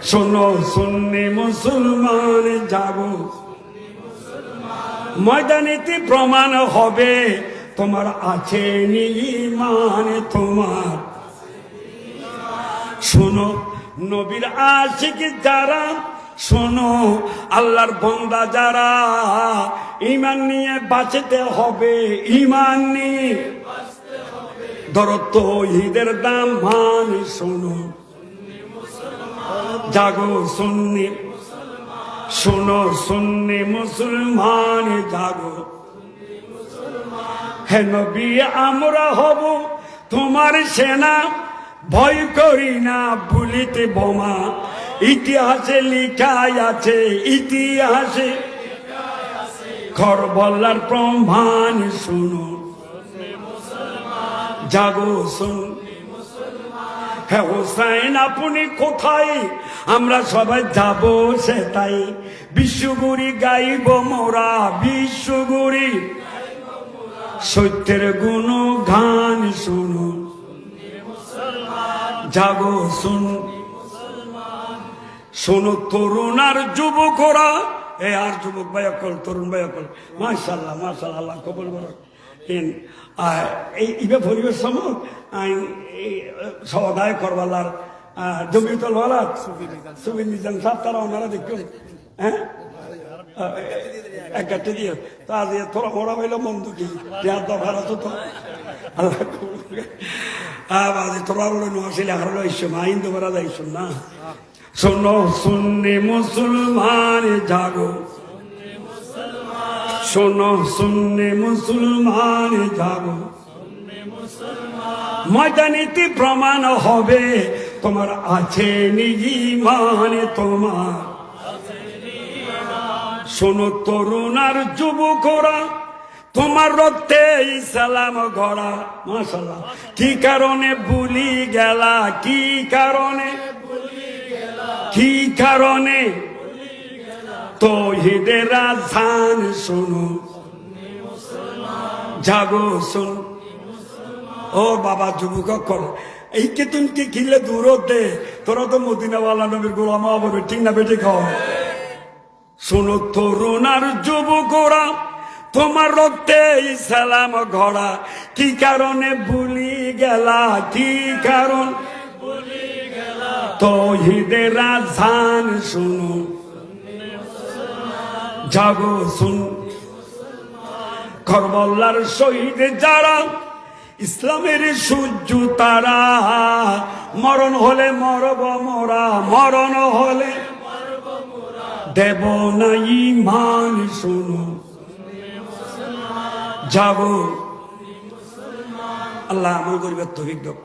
শোনো সুন্নি মুসলমান জাগো, ময়দানেতে প্রমাণ হবে তোমার আছে ঈমান তোমার। শোনো নবীর আশিক যারা, শোনো আল্লাহর বান্দা যারা, ঈমান নিয়ে বাঁচতে হবে, ঈমান নিয়ে ধরো তাওহীদের দাম মান। শোনো জাগো সুন্নি, শোনো সুন্নি মুসলমান জাগো। হে নবী আমরা হব তোমার সেনা, ভয় করি না বুলিতে বোমা। ইতিহাসে লিখাই আছে, ইতিহাসে কারবালার প্রমাণ। শোনো জাগো শুন, হে হোসেন আপনি কোথায়, আমরা সবাই যাব সেটাই। বিশ্বগুরি গাইব মোরা, বিশ্বগুরি সত্যের গুণ গান। শুনো জাগো শুন, শোনো তরুণ আর যুবকরা, এ আর যুবক ভাই অকল, তরুণ ভাই অকল, মাশাআল্লাহ মাশাআল্লাহ, আল্লাহ কবুল করুন। এই পরিবেশ সময় সদায় করবালার জমিয়তুল ওয়ালা সুবিন নিজাম সাহেব তারা ওনারা দেখুন, হ্যাঁ একটা দিয়ে তো আজ তোরা ওরা হইল মন্দ কি দফার তো আল্লাহ তোরা বলে নোয়াশিলে হারলো ইস্যু মা হিন্দু করা যাইছ না। শোনো সুন্নি মুসলমান জাগো, শোনো সুন্নি মুসলমান জাগো, ময়দানেতে প্রমাণ হবে তোমার আছে ঈমান তোমার। শোনো তরুণ আর যুবকরা, তোমার রক্তে ইসলাম গড়া। মাশাআল্লাহ, কি কারণে ভুলি গেলা, কি কারণে, কি কারণে তাওহীদের আযান। শোনো জাগো শুন, ও বাবা যুবক কর এইকে তুমি কি কিনলে দূর দে, তোরা তো মদিনাওয়ালা নবীর গোলাম হবে, ঠিক না বেটি খাও। শোনো তরুণ আর যুবকরা, তোমার রক্তে ইসলাম গড়া, কি কারণে ভুলি গেলা, কি কারণ তাওহীদের আযান। শোনো জাগো শুন, কারবালার শহীদ যারা, ইসলামের সূর্য তারা, মরণ হলে মরব মোরা, মরণ হলে দেব না ঈমান। শোনো জাগো, আল্লাহ আমল করিবার তৌফিক দাও।